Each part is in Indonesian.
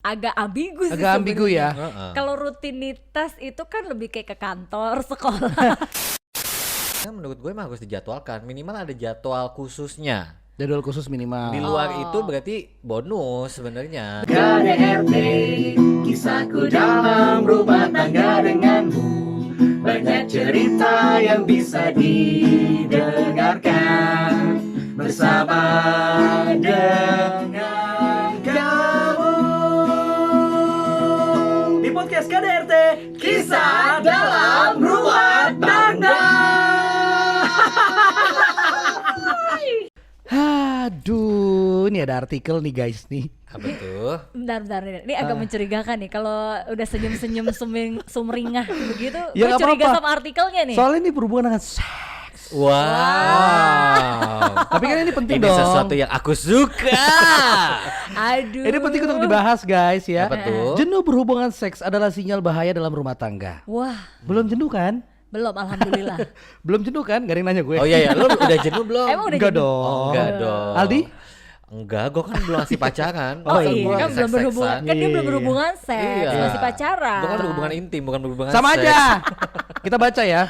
agak ambigu sih Agak ambigu ya. sebenarnya. Kalau rutinitas itu kan lebih kayak ke kantor, sekolah. Menurut gue mah harus dijadwalkan, minimal ada jadwal khususnya. Jadwal khusus minimal. Di luar itu berarti bonus sebenarnya. KDRT, kisahku dalam rumah tangga denganmu. Banyak cerita yang bisa didengarkan bersama dengan kamu. Di podcast KDRT, kisah dalam rumah tangga. Aduh, ini ada artikel nih guys nih. Apa tuh? Bentar, ini agak mencurigakan nih kalau udah senyum-senyum sumringah begitu. Ya, Gue nggak curiga apa-apa. sama artikelnya nih. Soalnya ini berhubungan dengan seks. Wow. Tapi kan ini penting Ini dong. sesuatu yang aku suka. Aduh. Ini penting untuk dibahas guys ya. Apa tuh? Jenuh berhubungan seks adalah sinyal bahaya dalam rumah tangga. Wah, Belum jenuh kan? belum, alhamdulillah. Belum jenuh kan? Gak ada yang nanya gue. Oh iya ya, lu udah jenuh belum? Emang udah Enggak jenuh? dong. Oh, enggak dong. Aldi? Enggak, gue kan belum masih pacaran. Oh Masa iya, gua kan belum seks-seksan? berhubungan, kan dia belum berhubungan seks, Iya. masih pacaran. Bukan berhubungan intim, bukan berhubungan Sama seks. aja. Kita baca ya.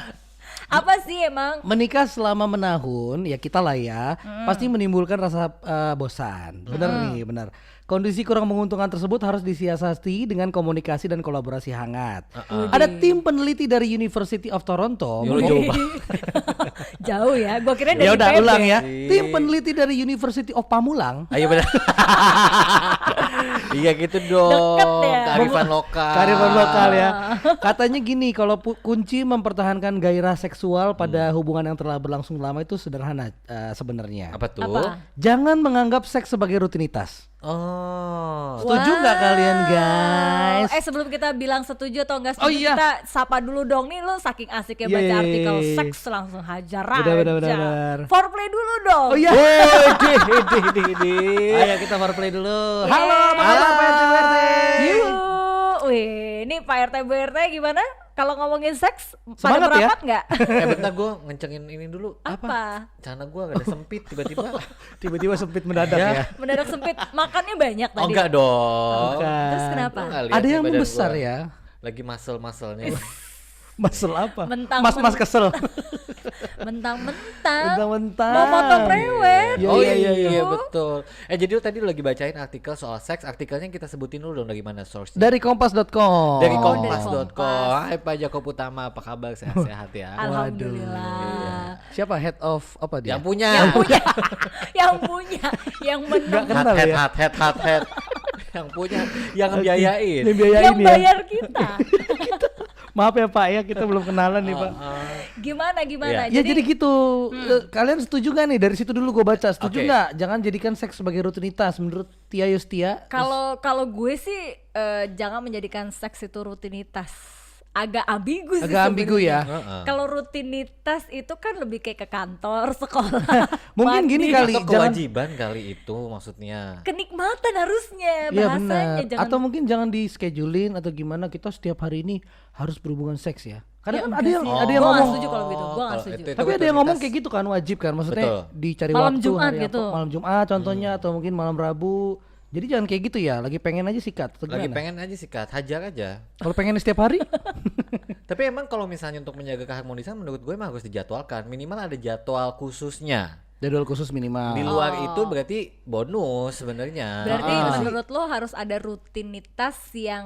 Apa sih emang? Menikah selama menahun, ya kita lah ya, pasti menimbulkan rasa bosan. Bener nih, bener. Kondisi kurang menguntungkan tersebut harus disiasati dengan komunikasi dan kolaborasi hangat. Ada tim peneliti dari University of Toronto. Ya, lu jauh banget. Jauh ya, gua kira dari Ya udah PB. ulang ya. Tim peneliti dari University of Pamulang. Ayo benar. Iya gitu dong. Deket ya. Kearifan lokal. Kearifan lokal ya. Katanya gini, kalau kunci mempertahankan gairah seksual pada hubungan yang telah berlangsung lama itu sederhana sebenarnya. Apa tuh? Apa? Jangan menganggap seks sebagai rutinitas. Oh. Setuju nggak kalian guys? Sebelum kita bilang setuju atau enggak Oh setuju, iya. kita sapa dulu dong. Nih lu saking asiknya Iya, baca iya, artikel iya. seks langsung hajar Benar, aja. benar. Foreplay dulu dong. Oh iya. Di. Ayo kita foreplay dulu. Yeay. Halo, apa kabar Pak RT BRT? Yuk. Wih, ini Pak RT BRT gimana? Kalau ngomongin seks, pada Semangat ya? merapat nggak? Bentar gue ngencengin ini dulu. Apa? Celana gue agak sempit tiba-tiba. Tiba-tiba sempit mendadak Ya. ya. Mendadak sempit, makannya banyak tadi. Oh enggak dong. Bukan. Terus kenapa? Lu nggak lihat Ada nih yang badan membesar gua? ya. Lagi muscle-musclenya. Masel apa? Mentang-mentang. Mas kesel. Mentang-mentang. Mentang-mentang. Mau foto prewed. Iya, Oh iya, iya, iya. betul. Jadi lu tadi lu lagi bacain artikel soal seks. Artikelnya kita sebutin dulu dong dari mana source-nya. Dari kompas.com. Dari Oh, dari kompas.com. Kompas. Hai Pak Joko Utama, apa kabar? Sehat-sehat ya. Alhamdulillah. Siapa head of apa dia? Yang punya. Yang punya, yang punya, yang menang, kenal ya? Head. Yang punya, yang ngebiayain. Yang biayain yang ya. bayar kita. Maaf ya Pak ya, kita belum kenalan nih Pak. Gimana? Ya jadi gitu. Kalian setuju gak nih? Dari situ dulu gue baca. Setuju Oke. nggak? Jangan jadikan seks sebagai rutinitas. Menurut Tia Yustia. Kalau gue sih jangan menjadikan seks itu rutinitas. Agak ambigu sih. Agak ambigu ya. sebenarnya. Kalau rutinitas itu kan lebih kayak ke kantor, sekolah. Mungkin gini mandi. kali. Atau Jangan. kewajiban kali itu maksudnya. Kenikmatan harusnya Iya bahasanya. benar. Jangan Atau mungkin jangan di schedulein atau gimana. Kita setiap hari ini harus berhubungan seks ya. Karena Ya kan enggak ada yang sih. ada yang Gua nggak ngomong. setuju kalau gitu. Gua nggak Kalau setuju. itu Tapi ada yang ngomong kayak gitu kan, wajib kan, maksudnya Betul. dicari Malam waktu Jumat hari gitu. apa, malam Jumat contohnya atau mungkin malam Rabu. Jadi jangan kayak gitu ya, lagi pengen aja sikat. Atau Lagi gimana? pengen aja sikat, hajar aja. Kalau pengen setiap hari? Tapi emang kalau misalnya untuk menjaga keharmonisan menurut gue mah harus dijadwalkan. Minimal ada jadwal khususnya. Jadwal khusus minimal. Di luar itu berarti bonus sebenarnya. Berarti Ah. menurut lo harus ada rutinitas yang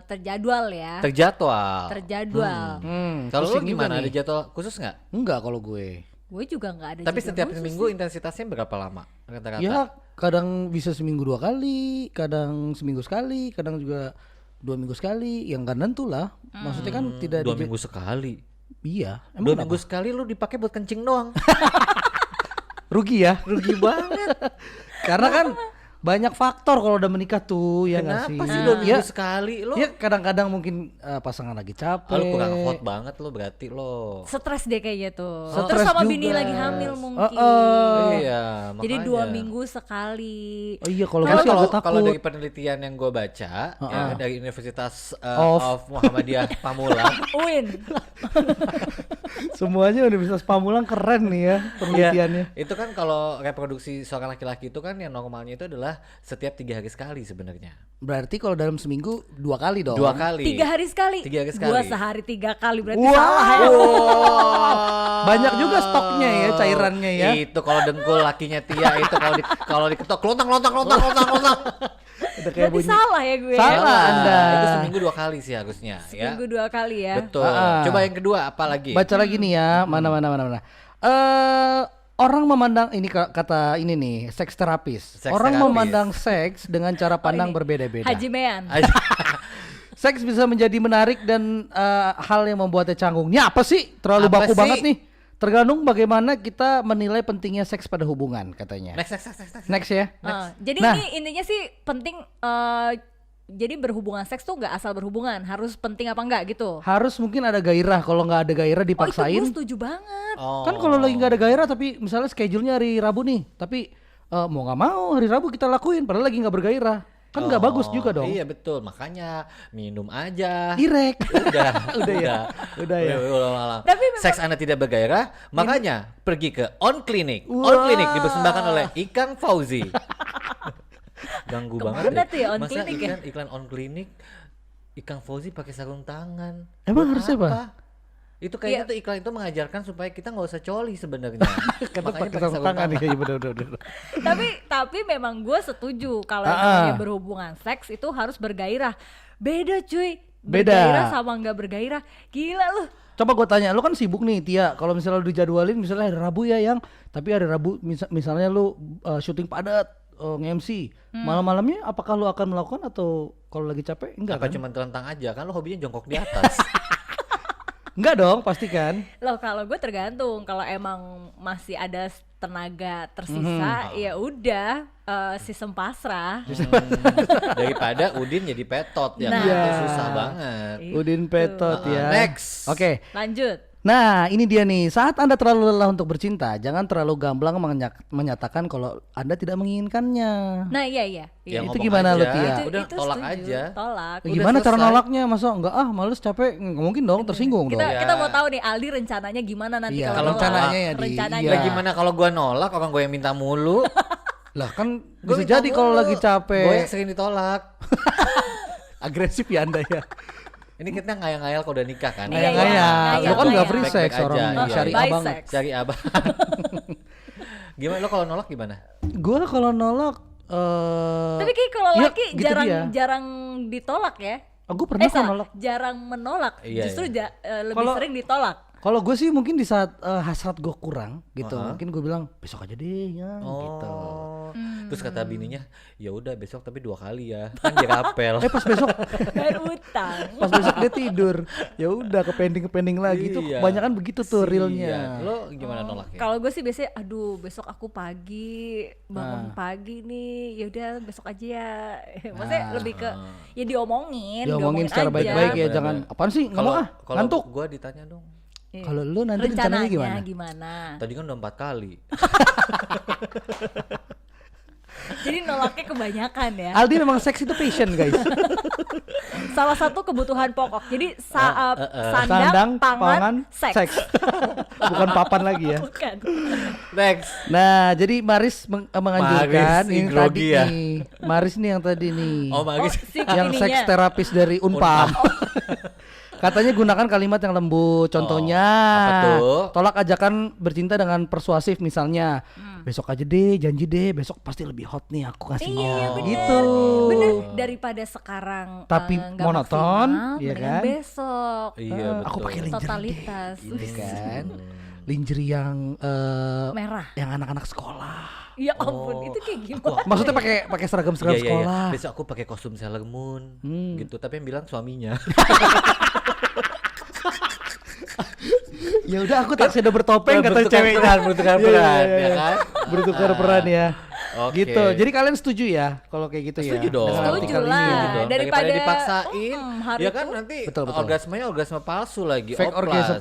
terjadwal ya. Terjadwal. Terjadwal. Kalau lu pusing juga gimana? Ada nih. jadwal khusus nggak? Enggak kalau gue. Gue juga nggak ada. Tapi jadwal setiap khusus minggu sih. intensitasnya berapa lama? Rata-rata. Ya kadang bisa seminggu 2 kali, kadang seminggu sekali, kadang juga 2 minggu sekali. Yang gak nentu lah. Maksudnya kan tidak 2 minggu sekali. Iya. 2 minggu sekali lu dipakai buat kencing doang. Rugi ya. Rugi banget. Karena kan banyak faktor kalau udah menikah tuh ya nggak sih? Kenapa sih 2 minggu Ya, sekali lu? ya kadang-kadang mungkin pasangan lagi capek. Lu kurang hot banget lu berarti lo. Stres deh kayaknya tuh. Stres Terus sama juga. bini lagi hamil mungkin. Iya, Jadi makanya. 2 minggu sekali. Oh iya kalau gue Karena sih agak kalau takut. dari penelitian yang gue baca ya, dari Universitas of Muhammadiyah Pamulang. Uin. Semuanya Universitas Pamulang keren nih ya penelitiannya. Itu kan kalau reproduksi seorang laki-laki itu kan yang normalnya itu adalah adalah setiap 3 hari sekali sebenarnya. Berarti kalau dalam seminggu 2 kali dong. 2 kali. 3 hari sekali. 3 hari sekali. Gua sehari 3 kali berarti Wah. salah ya. Banyak juga stoknya ya, cairannya ya. Itu kalau dengkul lakinya Tia itu kalau diketok lontang. Udah kayak Berarti bunyi. salah ya gue. Salah. Anda. Itu seminggu 2 kali sih harusnya ya. Seminggu 2 kali ya. Betul. Coba yang kedua apa lagi? Baca lagi nih ya, mana. Orang memandang ini kata ini nih, seks terapis. Seks Orang terapis. memandang seks dengan cara pandang ini. berbeda-beda. Haji Mean. Seks bisa menjadi menarik dan hal yang membuatnya canggung. Ini apa sih? Terlalu Apa baku sih? banget nih. Tergantung bagaimana kita menilai pentingnya seks pada hubungan katanya. Next. Next ya. Jadi Nah. ini intinya sih penting jadi berhubungan seks tuh nggak asal berhubungan, harus penting apa enggak gitu. Harus mungkin ada gairah. Kalau nggak ada gairah Oh itu dipaksain. gue setuju banget. Oh. Kan kalau lagi nggak ada gairah tapi misalnya schedule-nya hari Rabu nih, tapi mau nggak mau hari Rabu kita lakuin padahal lagi nggak bergairah. Kan nggak bagus juga dong. Iya betul, makanya minum aja. Direk. Udah ya. Tapi memang- Seks Anda tidak bergairah, makanya pergi ke On Clinic. On Wah. Clinic dipersembahkan oleh Ikang Fauzi. Ganggu Kemana banget tuh ya On Masa Clinic ya? iklan On Clinic Ikang Fauzi pakai sarung tangan. Emang Buat harusnya apa? Itu kayaknya Iya. tuh iklan itu mengajarkan supaya kita nggak usah coli sebenarnya. Karena Makanya pakai sarung tangan ya, bener. tapi memang gue setuju kalau Ah, namanya ah. berhubungan seks itu harus bergairah. Beda cuy. Beda. Bergairah sama nggak bergairah. Gila lu. Coba gue tanya, lu kan sibuk nih Tia. Kalau misalnya lu dijadwalin misalnya hari Rabu ya yang, tapi hari Rabu misalnya lu syuting padat, nge-MC. Malam-malamnya apakah lu akan melakukan atau kalau lagi capek? Enggak Apa kan? cuma telentang aja kan lo hobinya jongkok di atas. Enggak dong, pasti kan. Loh kalau gue tergantung, kalau emang masih ada tenaga tersisa ya udah sistem pasrah. Daripada Udin jadi petot yang Nah. itu susah banget. Udin Petot ya. Next. Oke. Lanjut. Nah, ini dia nih. Saat Anda terlalu lelah untuk bercinta, jangan terlalu gamblang menyatakan kalau Anda tidak menginginkannya. Nah iya. Ya, Itu ngomong gimana aja. lu, Tia? Udah tolak setuju. aja. Tolak. Udah Gimana cara selesai. nolaknya? Masa enggak males capek? Nggak mungkin dong, tersinggung dong. Kita mau tahu nih Aldi rencananya gimana nanti Iya, kalau kalau nolak. rencananya ya, Di. Rencananya. Iya. Lah gimana kalau gua nolak orang gue yang minta mulu? Lah kan Gua bisa minta jadi kalau mulu. lagi capek. Gue yang sering ditolak. Agresif ya Anda ya. Ini kita ngayal-ngayal kalau udah nikah kan? Iya, Ngayal-ngayal. iya, Lu kan iya. nggak free Baik-baik sex aja, orang iya. syariah Bisex. banget. Cari abang. Gimana lo kalau nolak gimana? Gua kalau nolak Tapi kayak kalau iya, laki gitu dia. jarang ditolak ya. Aku pernah kok salah, nolak. jarang menolak. Iya, Justru lebih Kalau- sering ditolak. Kalau gue sih mungkin di saat hasrat gue kurang gitu, mungkin gue bilang besok aja deh ya gitu. Terus kata bininya, ya udah besok tapi 2 kali ya. Kan dia rapel. Pas besok, Bayar utang. pas besok dia tidur, ya udah ke pending lagi. Itu Iya. kebanyakan begitu tuh Iya. realnya. Lo gimana nolaknya? Kalau gue sih biasanya, aduh besok aku pagi bangun pagi nih, ya udah besok aja ya. Maksudnya lebih ke ya diomongin secara aja. baik-baik ya, Bener-bener. jangan apaan sih nggak mau ah Kalau ngantuk. gue ditanya dong. Iya. Kalau lu nanti rencananya gimana? gimana? Tadi kan udah 4 kali. Jadi nolaknya kebanyakan ya. Aldi memang seks itu passion guys. Salah satu kebutuhan pokok. Jadi Sandang, sandang, pangan, pangan, seks. Bukan papan lagi ya. Bukan. Next. Nah, jadi Maris menganjurkan Maris, ini grogi tadi ya. nih. Maris nih yang tadi nih. Oh magis. si Yang ininya. seks terapis dari Unpam. Katanya gunakan kalimat yang lembut. Contohnya, apa tuh? tolak ajakan bercinta dengan persuasif misalnya. Besok aja deh, janji deh, besok pasti lebih hot nih aku kasih. Iya bener. Gitu. Bener, daripada sekarang Tapi nggak monoton, maksimal, iya mendingan kan? besok. Iya betul. Aku pakai lingerie Totalitas. deh, gitu kan. Lingerie yang Merah. yang anak-anak sekolah. Ya ampun, itu kayak gimana? Maksudnya pakai seragam-seragam Iya, iya, iya. sekolah. Besok aku pakai kostum Sailor Moon gitu. Tapi yang bilang suaminya. Ya udah aku taksida bertopeng kata Bertukar ceweknya. peran, bertukar Iya, peran, iya, ya iya. kan? Bertukar peran ya. Oke. Gitu. Jadi kalian setuju ya kalau kayak gitu ya? Setuju dong. Dengan Setuju artikel lah. ini. Gitu dong. Daripada dipaksain, hari ya kan itu- nanti Betul. orgasmenya orgasme palsu lagi. Fake orgasm.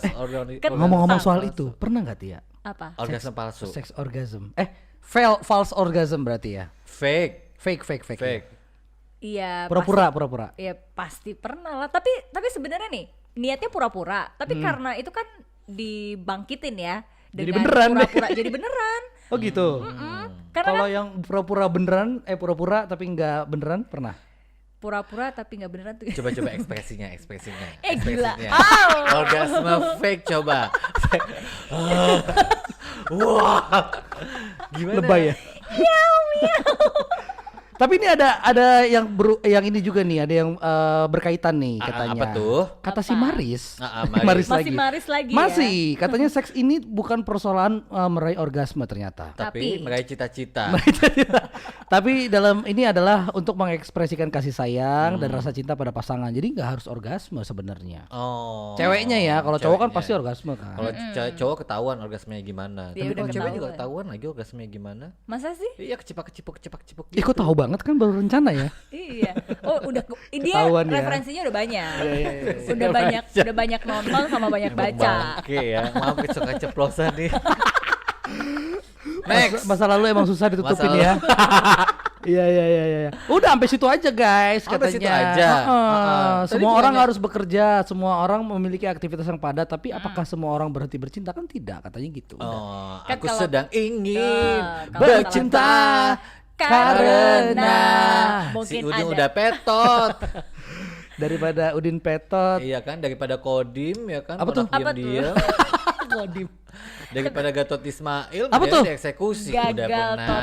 Kan Ngomong-ngomong soal palsu. itu, pernah nggak Tia? Apa? Orgasme palsu. Sex orgasm. False orgasm berarti ya? Fake. Fake. Fake. Iya. Pura-pura, pasti- pura-pura. Ya pasti pernah lah. Tapi sebenarnya nih niatnya pura-pura. Tapi karena itu kan dibangkitin ya. Jadi dengan beneran deh. pura-pura jadi beneran. Oh gitu. Karena Kalau yang pura-pura beneran, pura-pura tapi nggak beneran pernah. pura-pura tapi nggak beneran tuh. Coba ekspresinya. Gila. Ekspresinya. Orgasme fake coba. Wah. Gimana? Lebay ya. Tapi ini ada yang ini juga nih, ada yang berkaitan nih katanya. Apa tuh? Kata si Apa? Maris. Maris Masih lagi. Maris lagi ya. Masih, katanya seks ini bukan persoalan meraih orgasme ternyata. Tapi Tapi- meraih cita-cita. Tapi dalam ini adalah untuk mengekspresikan kasih sayang dan rasa cinta pada pasangan. Jadi nggak harus orgasme sebenarnya. Oh. Ceweknya ya, kalau cowok kan Ceweknya. pasti orgasme kan. Kalau cowok ketahuan orgasmenya gimana. Dia Tapi udah kalau cewek juga ketahuan. ketahuan lagi orgasmenya gimana. Masa sih? Iya kecipak-kecipuk Ih, kok tahu banget kan baru rencana ya. Iya. Oh, udah dia Ketahuan ya. referensinya udah banyak. Udah banyak nonton sama banyak baca. Oke ya, maaf suka ceplosan nih. Next. Masa lalu emang susah ditutupin Masa ya. Iya. Udah sampai situ aja guys Sampai katanya. situ aja. Tadi Semua orang bukannya- harus bekerja, semua orang memiliki aktivitas yang padat, tapi apakah semua orang berhenti bercinta kan tidak, katanya gitu. Udah. Oh, Kan aku kalau- sedang ingin kalau bercinta karena si mungkin Udin ada. udah petot. Daripada Udin petot. Iya kan, daripada Kodim ya kan. Apa tuh? Monak Apa tuh? diam-diam. Kodim. Daripada Gatot Ismail Apa mendingan tuh? dieksekusi. Udah Gagal pernah. total.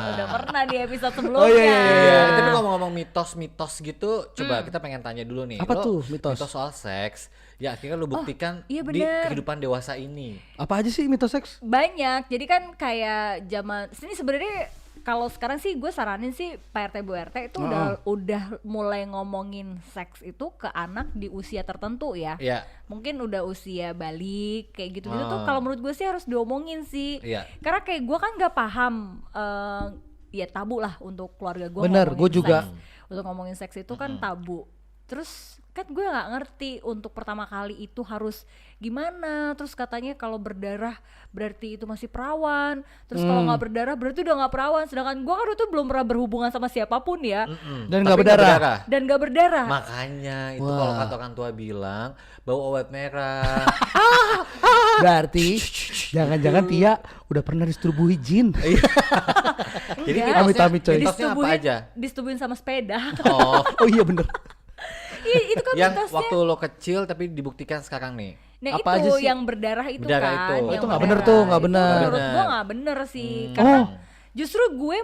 Udah pernah di episode sebelumnya. Oh, iya. Iya, tapi ngomong-ngomong mitos-mitos gitu, coba kita pengen tanya dulu nih. Apa Lo tuh mitos? soal seks, ya akhirnya lu buktikan iya di bener. kehidupan dewasa ini. Apa aja sih mitos seks? Banyak. Jadi kan kayak zaman sini sebenarnya kalau sekarang sih gue saranin sih Pak RT Bu RT itu udah mulai ngomongin seks itu ke anak di usia tertentu ya. Iya. Mungkin udah usia balik kayak gitu-gitu tuh Ah. kalau menurut gue sih harus diomongin sih. Iya. Karena kayak gue kan nggak paham ya tabu lah untuk keluarga gue. Bener, gue juga. Untuk ngomongin seks itu kan tabu. Terus kan gue nggak ngerti untuk pertama kali itu harus gimana. Terus katanya kalau berdarah berarti itu masih perawan. Terus kalau nggak berdarah berarti udah nggak perawan. Sedangkan gue kan itu belum pernah berhubungan sama siapapun ya. Dan Tapi nggak berdarah. Dan nggak berdarah. Makanya itu Wah. kalau kata orang tua bilang bau obat merah. Berarti jangan-jangan Tia udah pernah disetubuhi jin. Jadi Enggak. Amit-amit, coy. mitosnya apa aja? Disetubuhin sama sepeda. Oh, Oh iya bener. Iya, itu kan yang mitosnya. waktu lo kecil tapi dibuktikan sekarang nih. Nah Apa itu aja sih? yang berdarah itu Berdarah kan. itu. Oh, yang itu nggak berdarah. bener tuh, nggak Itu bener. Menurut Nggak gua bener. nggak bener sih. Karena Oh. justru gue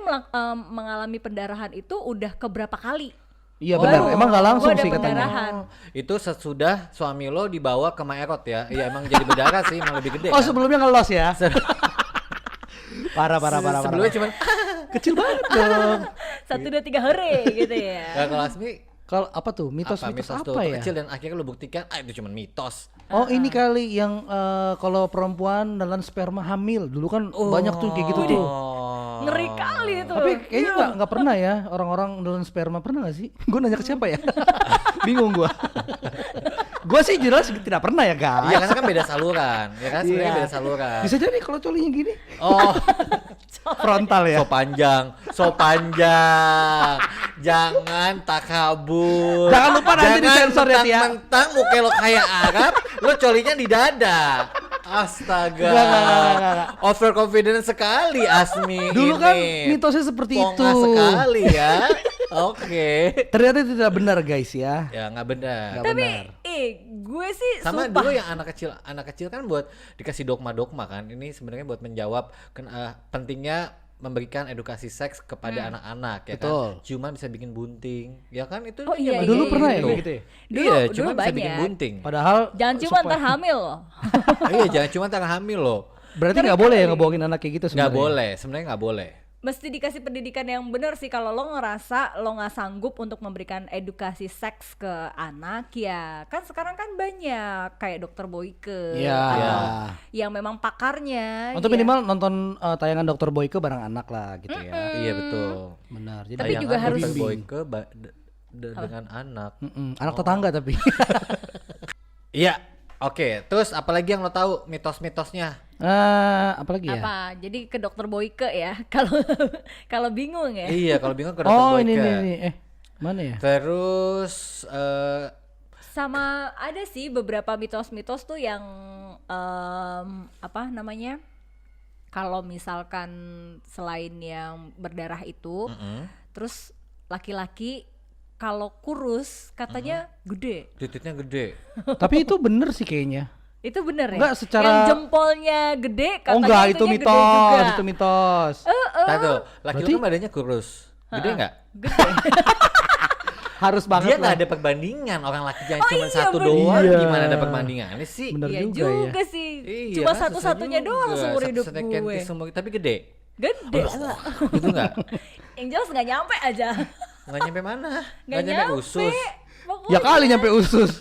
mengalami pendarahan itu udah keberapa kali. Iya benar. Emang nggak langsung Gua ada sih katanya. pendarahan. Itu sesudah suami lo dibawa ke Maerot ya. Iya emang jadi berdarah sih, emang lebih gede Oh kan. sebelumnya ngelos ya. Parah. Sebelumnya cuman Kecil banget dong. 1, 2, 3 hore gitu ya. ya kalau Asmi Kalau apa tuh mitos-mitos mitos apa, tuh ya? kecil dan akhirnya lo buktikan itu cuma mitos. Oh ini kali yang kalau perempuan nelan sperma hamil dulu kan banyak tuh kayak gitu tuh. Oh. Ngeri kali itu. Tapi kayaknya nggak pernah ya orang-orang nelan sperma, pernah nggak sih? Gue nanya ke siapa ya? Bingung gue. Gue sih jelas tidak pernah ya guys. Iya karena kan beda saluran, ya kan sebenarnya Iya. beda saluran. Bisa jadi kalau colinya gini Oh, frontal ya. so panjang. Jangan takabur. Jangan lupa nanti disensor ya, Tia. Mentang muka lo kayak Arab, lo colinya di dada. Astaga. Enggak. Overconfident sekali Asmi Dulu ini. kan mitosnya seperti Pongah itu. sekali ya. Oke. Ternyata itu tidak benar guys ya. Ya nggak benar. Nggak Tapi benar. gue sih Sama sumpah. dulu yang anak kecil kan buat dikasih dogma kan. Ini sebenarnya buat menjawab pentingnya memberikan edukasi seks kepada anak-anak ya Betul. kan. Cuma bisa bikin bunting. Ya kan itu Oh, iya, zaman Dulu iya, pernah ya iya. kayak gitu ya? Iya, Dulu cuma bisa bikin banyak. bunting. Padahal Jangan cuma ntar hamil loh. Iya, jangan cuma tengah hamil loh. berarti nggak boleh ya ngebohongin anak kayak gitu Nggak sebenarnya. boleh, sebenarnya nggak boleh. Mesti dikasih pendidikan yang benar sih. Kalau lo ngerasa lo nggak sanggup untuk memberikan edukasi seks ke anak ya kan sekarang kan banyak kayak dokter Boyke Iya. atau yang memang pakarnya Untuk ya. minimal nonton tayangan Dokter Boyke bareng anak lah gitu ya. Iya betul. Benar. Jadi Tapi Tayangan juga harus- Dr. Boyke dengan anak. anak tetangga tapi. Iya. Oke, terus apalagi yang lo tahu mitos-mitosnya? Apalagi ya? apa jadi ke dokter Boyke ya kalau kalau bingung ya. Iya, kalau bingung ke Dr. Oh Boyke. ini. Mana ya? Terus Sama ada sih beberapa mitos-mitos tuh yang apa namanya kalau misalkan selain yang berdarah itu, terus laki-laki kalau kurus katanya gede. Titiknya gede. Tapi itu bener sih kayaknya. Itu bener ya? Enggak, secara- Yang jempolnya gede katanya Enggak, itu itunya gede mitos, juga. itu mitos. Tahu tuh, laki Berarti- lu kan badannya kurus. Gede nggak? Harus Dia banget nggak lah. ada perbandingan, orang laki yang Oh cuma iya, satu bener. doang, Iya. gimana ada perbandingannya sih? Bener Iya juga juga, ya. sih. Iya, Cuma kan, satu-satunya susah doang juga. seumur hidup Satu-satunya gue. seumur, tapi gede. Gede. Gitu nggak? Yang jelas nggak nyampe aja. Nggak nyampe mana? Nggak Nggak nyampe usus. Pokoknya. Ya kali nyampe usus.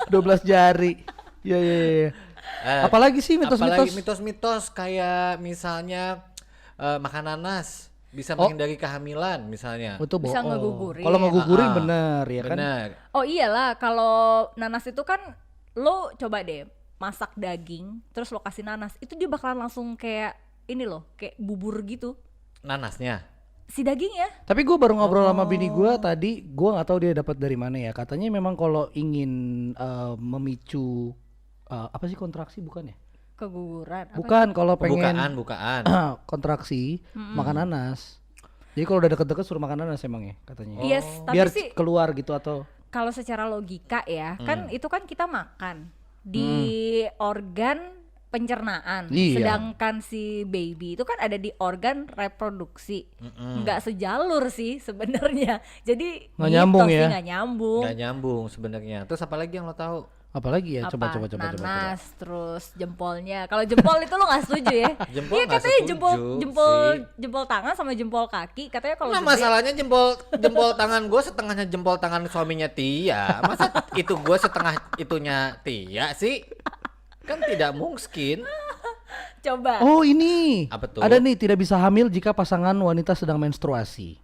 12 jari. Iya iya iya. Apalagi sih Apalagi mitos-mitos? mitos-mitos kayak misalnya makan nanas bisa Oh. menghindari kehamilan misalnya. Itu Bisa bohong. ngegugurin. Kalau ngegugurin Ah, bener ya kan? Benar. Oh iyalah, kalau nanas itu kan lo coba deh masak daging, terus lo kasih nanas, itu dia bakalan langsung kayak ini loh, kayak bubur gitu. Nanasnya. Si dagingnya. Tapi gue baru ngobrol sama bini gue Oh. tadi, gue nggak tahu dia dapat dari mana ya. Katanya memang kalau ingin memicu apa sih kontraksi bukan ya? Keguguran. Apa Bukan, kalau pengen Bukaan. kontraksi makan nanas. Jadi kalau udah deket-deket suruh makan nanas emang ya katanya. Yes, tapi Biar sih keluar gitu atau kalau secara logika ya, kan itu kan kita makan di organ pencernaan, Iya. sedangkan si baby itu kan ada di organ reproduksi, nggak sejalur sih sebenarnya. Jadi Nggak nyambung mitos sih, ya? nggak nyambung. Nggak nyambung sebenarnya. Terus apa lagi yang lo tahu? apalagi ya? Apa? Coba. Nanas, terus jempolnya. Kalau jempol itu lo nggak setuju ya? Jempol Iya nggak katanya setuju jempol tangan sama jempol kaki katanya kalau Nah gede- masalahnya jempol tangan gue setengahnya jempol tangan suaminya Tia. Masa itu gue setengah itunya Tia sih? Kan tidak mungkin. coba. Oh ini Apa tuh? ada nih tidak bisa hamil jika pasangan wanita sedang menstruasi.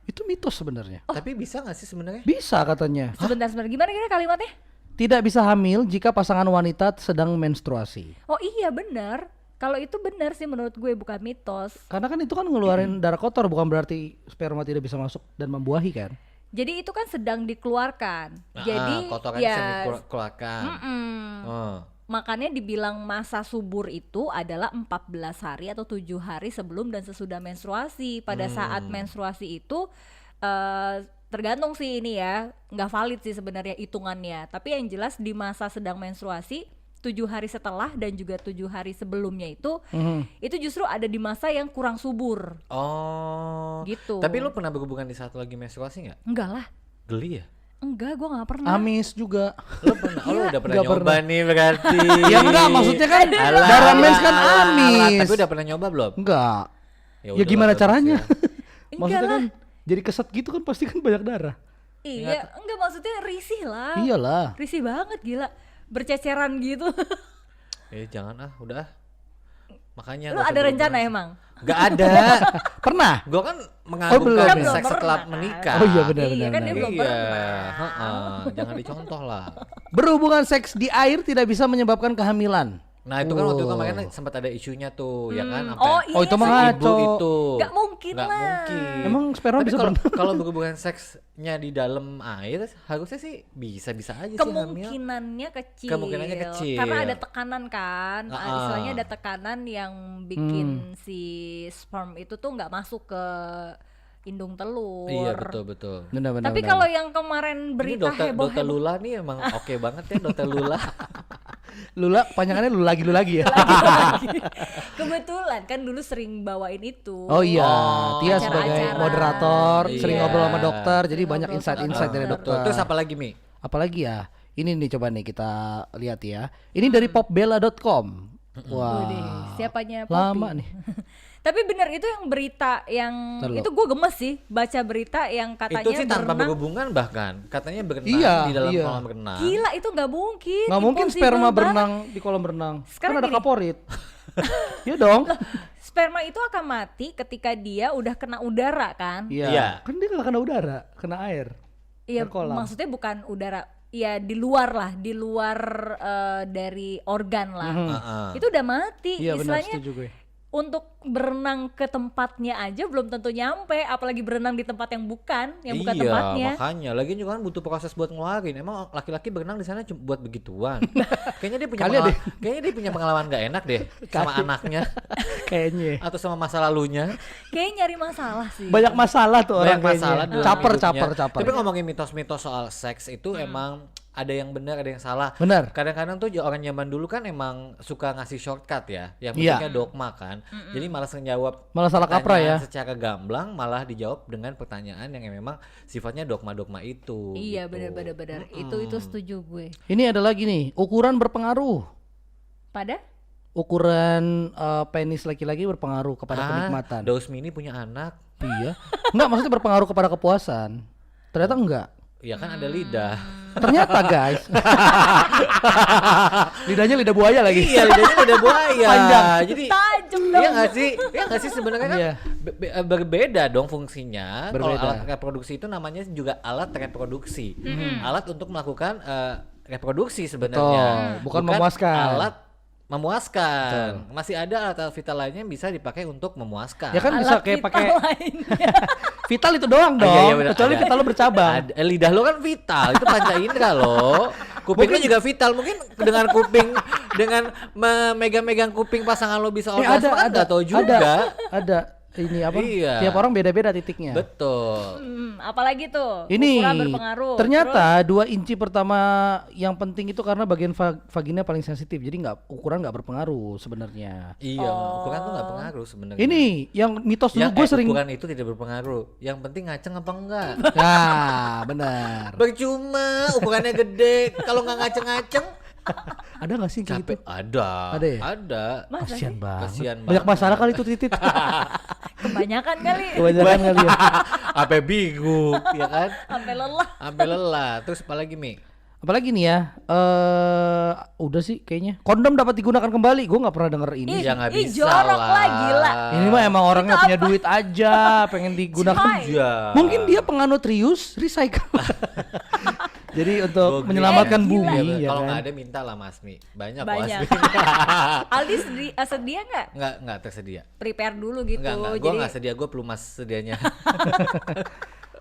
Itu mitos sebenarnya. Tapi bisa nggak sih sebenarnya? Bisa katanya. Sebentar gimana kalimatnya? Tidak bisa hamil jika pasangan wanita sedang menstruasi. Oh iya benar. Kalau itu benar sih menurut gue, bukan mitos. Karena kan itu kan ngeluarin darah kotor, bukan berarti sperma tidak bisa masuk dan membuahi kan? Jadi itu kan sedang dikeluarkan. Jadi kotoran ya bisa dikeluarkan. Oh. makanya dibilang masa subur itu adalah 14 hari atau 7 hari sebelum dan sesudah menstruasi. Pada saat menstruasi itu tergantung sih ini ya, nggak valid sih sebenarnya hitungannya. Tapi yang jelas di masa sedang menstruasi 7 hari setelah dan juga 7 hari sebelumnya itu justru ada di masa yang kurang subur. Oh. Gitu. Tapi lu pernah berhubungan di saat lagi menstruasi nggak? Enggak lah. Geli ya? Enggak, gue nggak pernah. Amis juga. Lu pernah? Oh, lu udah pernah Nggak nyoba nih berarti. Ya enggak, maksudnya kan Alah, darah mens kan alah, alah. amis. Tapi udah pernah nyoba belum? Enggak. Ya udahlah, gimana bagus caranya? ya. Maksudnya kan jadi keset gitu kan pasti kan banyak darah. Iya, enggak maksudnya risih lah. Iyalah. Risih banget gila. Berceceran gitu. Jangan udah. Makanya Lu nggak usah ada rencana berhubungan. emang? Gak ada. Pernah? Gua kan belum mengagumkan ya? seks Belum setelah pernah. menikah. Oh iya benar Iya, benar. kan dia benar. belum Iya, pernah. jangan dicontoh lah. Berhubungan seks di air tidak bisa menyebabkan kehamilan. Nah itu kan waktu itu Oh. kemarin sempat ada isunya tuh, ya kan? Sampai Oh iya. Oh, itu mah sih. ngaco. ibu itu. Nggak mungkin Nggak lah. mungkin. Emang sperma Tapi bisa kalau berenang? kalau berhubungan seksnya di dalam air, harusnya sih bisa-bisa aja sih hamil. Kemungkinannya kecil. Kemungkinannya kecil. Karena ada tekanan kan. Istilahnya ada tekanan yang bikin si sperm itu tuh nggak masuk ke indung telur. Iya betul. Benar. Tapi kalau yang kemarin Ini berita dokter heboh-heboh Lula nih emang oke banget ya dokter Lula. Lula panjangannya lu lagi ya. kebetulan kan dulu sering bawain itu. Oh iya, Oh. Tia sebagai Acara-acara. moderator sering Iya. ngobrol sama dokter, jadi Sering banyak ngobrol sama insight-insight dari dokter. dokter. Terus apa lagi Mi? Apalagi ya? Ini nih coba nih kita lihat ya. Ini dari popbella.com. Wah. Widih, siapanya Poppy? Lama nih. Tapi bener itu yang berita yang Ntar lo. itu gue gemes sih baca berita yang katanya Itu sih tanpa berenang. berhubungan bahkan katanya berenang Iya, di dalam iya. kolam renang. Gila itu nggak mungkin. Nggak mungkin Impossible sperma banget. berenang di kolam renang. Sekarang Kan ada gini. kaporit. Iya dong. Sperma itu akan mati ketika dia udah kena udara kan? Iya. Iya. Kan dia nggak kena udara, kena air. Iya, Air kolam. maksudnya bukan udara. Ya di luar lah, di luar dari organ lah. Heeh. Itu udah mati. Iya benar, Istilahnya setuju gue. untuk berenang ke tempatnya aja belum tentu nyampe, apalagi berenang di tempat yang bukan tempatnya. Makanya lagi juga kan butuh proses buat ngeluarin. Emang laki-laki berenang di sana cuma buat begituan. Kayaknya dia punya Kali ada- kayaknya dia punya pengalaman gak enak deh sama anaknya. Kayaknya. atau sama masa lalunya. Kayak nyari masalah sih. Banyak masalah tuh orang Banyak masalah kayaknya. dalam Caper. hidupnya. Tapi ngomongin mitos-mitos soal seks itu emang ada yang benar, ada yang salah. Benar. Kadang-kadang tuh orang zaman dulu kan emang suka ngasih shortcut ya, yang Iya. bentuknya dogma kan. Jadi malas ngejawab Malah salah kaprah ya. pertanyaan secara gamblang, malah dijawab dengan pertanyaan yang memang sifatnya dogma-dogma itu. Iya gitu. benar. Itu setuju gue. Ini ada lagi nih, ukuran berpengaruh. Pada? Ukuran penis laki-laki berpengaruh kepada kenikmatan. Daus Mini punya anak. Iya. Enggak, maksudnya berpengaruh kepada kepuasan. Ternyata enggak. Ya kan ada lidah. Ternyata guys. Lidahnya lidah buaya lagi. Iya, lidahnya lidah buaya. Panjang. Jadi Tajam dong. iya nggak sih? Iya nggak sih sebenarnya kan Iya. berbeda dong fungsinya. Kalau Berbeda. alat reproduksi itu namanya juga alat reproduksi. Alat untuk melakukan reproduksi sebenarnya. Betul, bukan memuaskan. Alat memuaskan. Masih ada alat vital lainnya yang bisa dipakai untuk memuaskan. Ya kan bisa Alat kayak vital pakai lainnya. vital itu doang dong. Iya, bener. Kecuali Ada. vital lo bercabang. Lidah lo kan vital, itu panca indera lo. Kuping lo juga vital, mungkin dengan kuping dengan memegang-megang kuping pasangan lo bisa orgasme kan nggak tahu juga. Ada. Ini apa? Iya. Tiap orang beda-beda titiknya. Betul. Apalagi tuh? Ini Ukuran berpengaruh. ternyata 2 inci pertama yang penting itu karena bagian vagina paling sensitif, jadi ukuran nggak berpengaruh sebenarnya. Iya, ukuran tuh nggak pengaruh sebenarnya. Ini yang mitos dulu yang gue sering. ukuran itu tidak berpengaruh. Yang penting ngaceng apa enggak. Nah, benar. Percuma ukurannya gede, kalau nggak ngaceng-ngaceng Ada nggak sih kayak gitu? capek. Ada. Ada ya? Ada. Kasian banget. Kasian Banyak banget. masalah kali itu titit. Kebanyakan kali. Kebanyakan kali ya. Apa bingung, ya kan? Sampai lelah. Sampai lelah. Terus apalagi Mi? Apalagi nih ya, udah sih kayaknya. Kondom dapat digunakan kembali. Gue nggak pernah denger ini. Ya nggak ih, bisa jorok lah. lah, gila. Ini mah emang orangnya punya duit aja, pengen digunakan. Coy. Ya. Mungkin dia penganut reuse, recycle. Jadi untuk menyelamatkan bumi, ya Kalau kan? nggak ada minta lah Mas Mi. Banyak. Banyak. Aldi sedia nggak? Nggak tersedia. Prepare dulu gitu. Gue nggak sedia. Gue pelumas sedianya.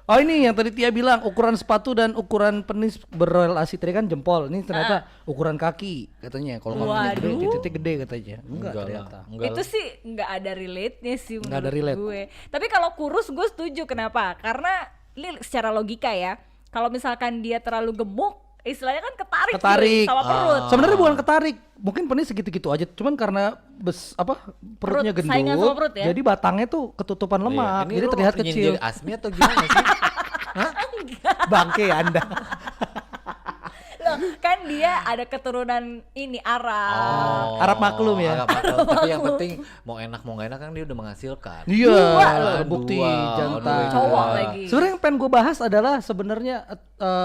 Oh ini yang tadi Tia bilang ukuran sepatu dan ukuran penis berrelasi tadi kan jempol. Ini ternyata ukuran kaki katanya. Kalau kakinya gede, Waduh. titik gede katanya. Enggak ternyata. Enggak Itu lah. sih nggak ada relate-nya sih Nggak ada menurut relate. gue. Tapi kalau kurus gue setuju. Kenapa? Karena ini secara logika ya. Kalau misalkan dia terlalu gemuk, istilahnya kan ketarik, Ketarik. tuh sama perut. Sebenarnya bukan ketarik, mungkin penis segitu-gitu aja. Cuman karena perutnya Perut, saingan gendut, sama perut ya? jadi batangnya tuh ketutupan lemak, Iya, ini jadi lu terlihat penyindir kecil. Asmi atau gimana sih? Bangke Anda. Loh, kan dia ada keturunan ini Arab. Arab maklum ya. Arab maklum. Tapi yang penting mau enak mau nggak enak kan dia udah menghasilkan. Iya, Dua loh. terbukti Dua. jantan. Aduh, Cowok lagi. Sebenarnya yang pengen gue bahas adalah sebenarnya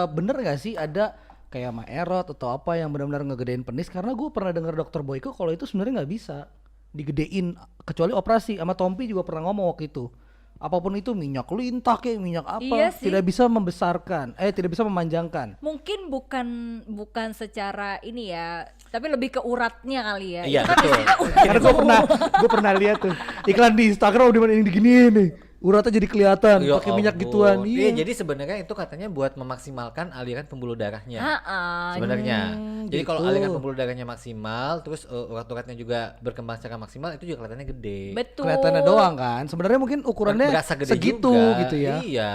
bener nggak sih ada kayak Maerot atau apa yang benar-benar ngegedein penis? Karena gue pernah dengar dokter Boyko kalau itu sebenarnya nggak bisa digedein kecuali operasi. Sama Tompi juga pernah ngomong waktu itu. Apapun itu minyak lintah kayak minyak apa Iya sih. tidak bisa membesarkan, tidak bisa memanjangkan. Mungkin bukan secara ini ya, tapi lebih ke uratnya kali ya. Iya, Itu kan betul. isinya Karena gue pernah lihat tuh iklan di Instagram di mana ini diginiin nih. Uratnya jadi kelihatan Ya pakai minyak ampun. gituan. Iya, jadi sebenarnya itu katanya buat memaksimalkan aliran pembuluh darahnya. Sebenarnya. Jadi kalau gitu. aliran pembuluh darahnya maksimal, terus urat-uratnya juga berkembang secara maksimal, itu juga kelihatannya gede. Betul. Kelihatannya doang kan. Sebenarnya mungkin ukurannya Berasa gede segitu juga. gitu ya. Iya.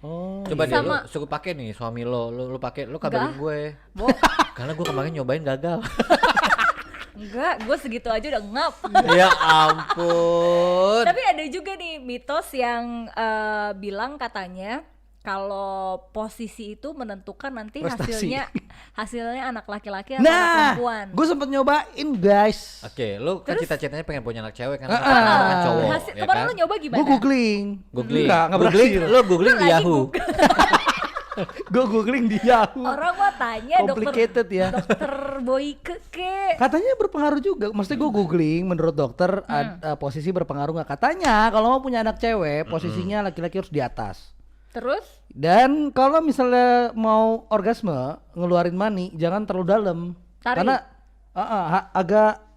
Oh. Coba deh Sama- lu suruh pakai nih suami lu pakai, lu kabarin Enggak. gue. Karena gue kemarin nyobain gagal. Enggak, gue segitu aja udah ngap. Ya ampun. Tapi ada juga nih mitos yang bilang katanya kalau posisi itu menentukan nanti Prestasi. hasilnya anak laki-laki atau anak Nah, perempuan. gue sempet nyobain guys. Oke, lu kan Terus? cita-citanya pengen punya anak cewek kan? Ah, Karena kan cowok, ya Kemarin kan? lu nyoba gimana? Gue googling. Googling. Enggak Googling, berhasil. lu googling Lu di lagi Yahoo. Google. Gue googling di Yahoo. Orang mah tanya Complicated ya. dokter Boyke ke. Katanya berpengaruh juga. Maksudnya gue googling menurut dokter posisi berpengaruh nggak? Katanya kalau mau punya anak cewek posisinya laki-laki harus di atas. Terus Dan kalau misalnya mau orgasme ngeluarin mani jangan terlalu dalam. Tarik. Karena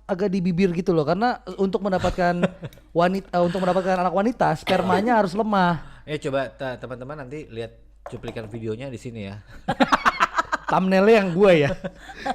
agak di bibir gitu loh. Karena untuk mendapatkan untuk mendapatkan anak wanita spermanya harus lemah. Coba teman-teman nanti lihat cuplikan videonya di sini ya. thumbnailnya yang gue ya.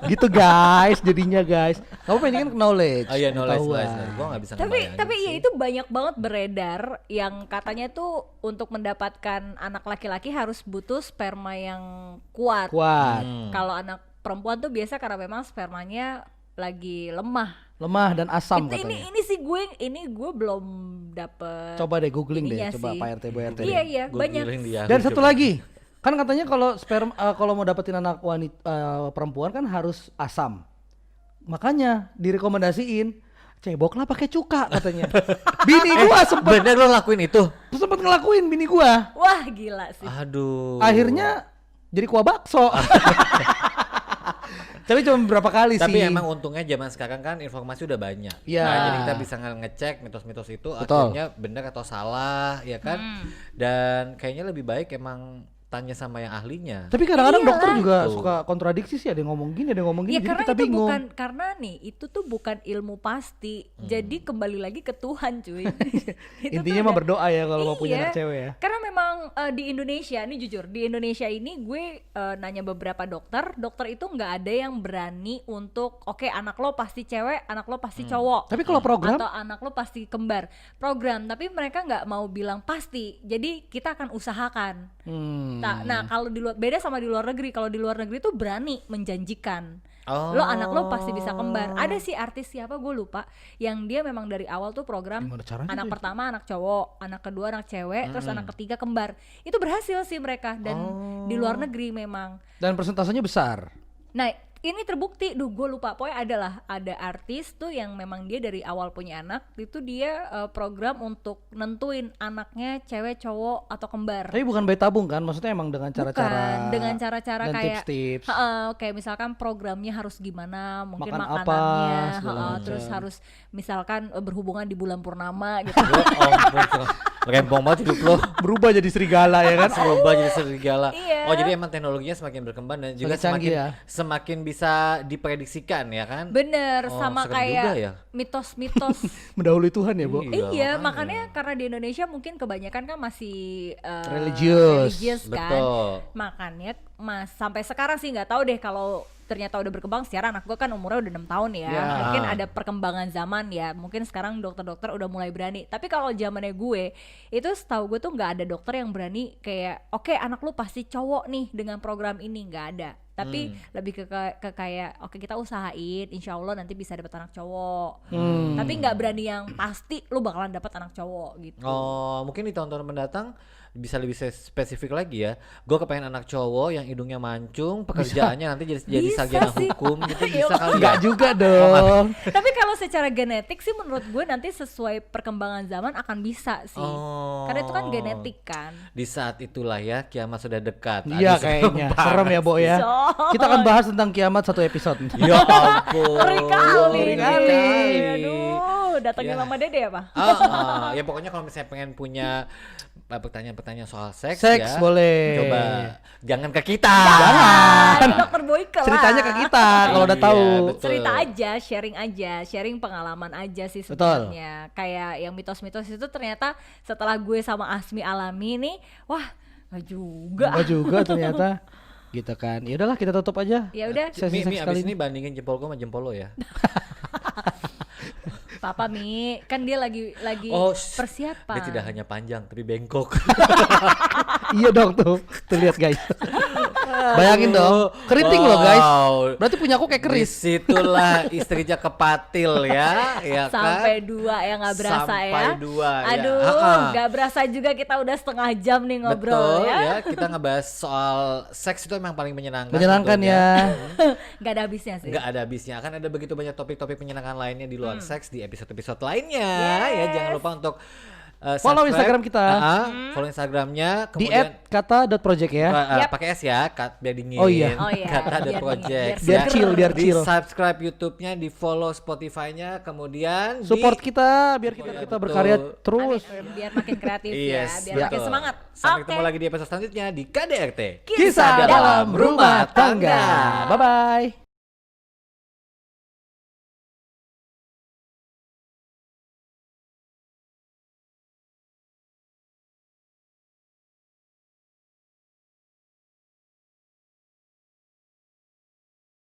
Gitu guys, jadinya guys. Kamu pengen kan knowledge. Oh iya, knowledge pengetahuan. wise. Gua nggak bisa Tapi ngebayangin ya sih. itu banyak banget beredar yang katanya tuh untuk mendapatkan anak laki-laki harus butuh sperma yang kuat. Kuat, Kalau anak perempuan tuh biasa karena memang spermanya lagi lemah. lemah dan asam Itu katanya. ini sih gue belum dapet. Coba deh googling deh, ininya coba sih. Pak RT Bu RT. Iya deh. iya Gua banyak. giling dia. Dan satu lagi, kan katanya kalau kalau mau dapetin anak wanita perempuan kan harus asam. Makanya direkomendasiin ceboklah pakai cuka katanya. Bini gua sempet Bener lo lakuin itu? ngelakuin bini gua. Wah gila sih. Aduh. Akhirnya jadi kuah bakso. Tapi cuma beberapa kali sih. Tapi emang untungnya zaman sekarang kan informasi udah banyak. Iya. Nah, jadi kita bisa ngecek mitos-mitos itu Betul. akhirnya benar atau salah, ya kan? Dan kayaknya lebih baik emang tanya sama yang ahlinya. Tapi kadang-kadang Iyalah. dokter juga Tuh. suka kontradiksi sih, ada yang ngomong gini, ada yang ngomong gini, Ya jadi karena kita itu bingung. bukan karena nih itu tuh bukan ilmu pasti. Jadi kembali lagi ke Tuhan cuy. Itu Intinya tuh mah ada- berdoa ya kalau mau punya Iya. anak cewek ya. Karena memang di Indonesia, ini jujur di Indonesia ini gue nanya beberapa dokter itu nggak ada yang berani untuk oke anak lo pasti cewek, anak lo pasti cowok. Tapi kalau program Atau anak lo pasti kembar. Program, tapi mereka nggak mau bilang pasti. Jadi kita akan usahakan. Nah, kalau di luar beda sama di luar negeri. Kalau di luar negeri tuh berani menjanjikan. Oh. Lo anak lo pasti bisa kembar. Ada sih artis siapa gue lupa yang dia memang dari awal tuh program Gimana caranya anak tuh? pertama anak cowok, anak kedua anak cewek, terus anak ketiga kembar. Itu berhasil sih mereka dan di luar negeri memang. dan persentasenya besar. Nah, ini terbukti, gue lupa, pokoknya ada artis tuh yang memang dia dari awal punya anak, itu dia program untuk nentuin anaknya cewek, cowok atau kembar. Tapi bukan bayi tabung kan? Maksudnya emang dengan cara-cara Bukan, dengan cara-cara dan kayak tips-tips. kayak misalkan programnya harus gimana, mungkin Makan apa, makanannya, segala macam. terus harus misalkan berhubungan di bulan purnama gitu. Ya ampun, rempong banget hidup lo. Berubah jadi serigala ya kan? Berubah jadi serigala. Iya. Oh, jadi emang teknologinya semakin berkembang dan juga Semakin canggih ya. semakin bisa diprediksikan ya kan? Bener, Oh, sama serem kayak juga ya. mitos-mitos. Mendahului Tuhan ya, Bu. Iya, Iya, makanya. makanya karena di Indonesia mungkin kebanyakan kan masih Religius. kan. Betul. Makanya sampai sekarang sih nggak tahu deh kalau ternyata udah berkembang. Secara anak gue kan umurnya udah 6 tahun ya. Ya. Mungkin ada perkembangan zaman ya. Mungkin sekarang dokter-dokter udah mulai berani. Tapi kalau zamannya gue, itu setahu gue tuh nggak ada dokter yang berani kayak oke, anak lu pasti cowok nih dengan program ini, nggak ada. Tapi lebih ke kayak oke, kita usahain, insya Allah nanti bisa dapat anak cowok. Tapi nggak berani yang pasti lu bakalan dapat anak cowok gitu. Oh, mungkin di tahun-tahun mendatang bisa lebih spesifik lagi ya. Gue kepengen anak cowok yang hidungnya mancung, pekerjaannya nanti jadi Bisa sarjana sih. hukum gitu, Iya, bisa kali ya. Enggak juga dong. Tapi kalau secara genetik sih menurut gue nanti sesuai perkembangan zaman akan bisa sih. Oh. Karena itu kan genetik kan. Di saat itulah ya kiamat sudah dekat. Iya Aduh, kayaknya. banget. Serem ya, Bo ya. Coy. Kita akan bahas tentang kiamat satu episode. Ya ampun. Ngeri kali. Ngeri kali. Aduh, datangin Ya. Mama Dede apa? Ya pokoknya kalau misalnya pengen punya pertanyaan-pertanyaan soal seks, Seks ya, boleh. coba jangan ke kita. Jangan. Dokter Boyke lah. Ceritanya ke kita kalau udah Iya, tahu. betul. Cerita aja, sharing pengalaman aja sih Betul. sebenarnya. Kayak yang mitos-mitos itu ternyata setelah gue sama Asmi alami nih, wah nggak juga. Enggak juga ternyata. Gitu kan. Ya udahlah kita tutup aja. Ya udah, Sesi Mi, seks abis kali ini bandingin jempol gua sama jempol lo ya. Papa Mi, kan dia lagi Oh, shh. persiapan. Dia tidak hanya panjang tapi bengkok. Iya dong tuh. Tuh lihat guys. Bayangin dong. Keriting loh guys. Wow. Berarti punya aku kayak keris. Disitulah istrinya kepatil ya, ya Sampai kan? 2 ya nggak berasa ya. Sampai 2 ya. Aduh, Ha-ha. nggak berasa juga kita udah setengah jam nih ngobrol Betul ya. ya, kita ngebahas soal seks itu emang paling menyenangkan. Menyenangkan tentunya. ya. Nggak ada habisnya sih. Nggak ada habisnya, akan ada begitu banyak topik-topik menyenangkan lainnya di luar seks di episode-episode lainnya. Ya jangan lupa untuk Follow subscribe. Instagram kita. Follow Instagramnya, Di kemudian @kata.project ya. Yap. pakai S ya, biar dingin. Oh iya. Oh iya, Kata biar project. dingin, Biar seger. chill, biar Di chill. subscribe YouTube-nya, di follow Spotify-nya, kemudian Support di kita biar kita Iya, kita betul. berkarya terus. Amin, biar makin kreatif ya, Yes, biar makin betul. semangat. Sampai Oke. ketemu lagi di episode selanjutnya di KDRT. Kisah dalam rumah tangga. Bye bye.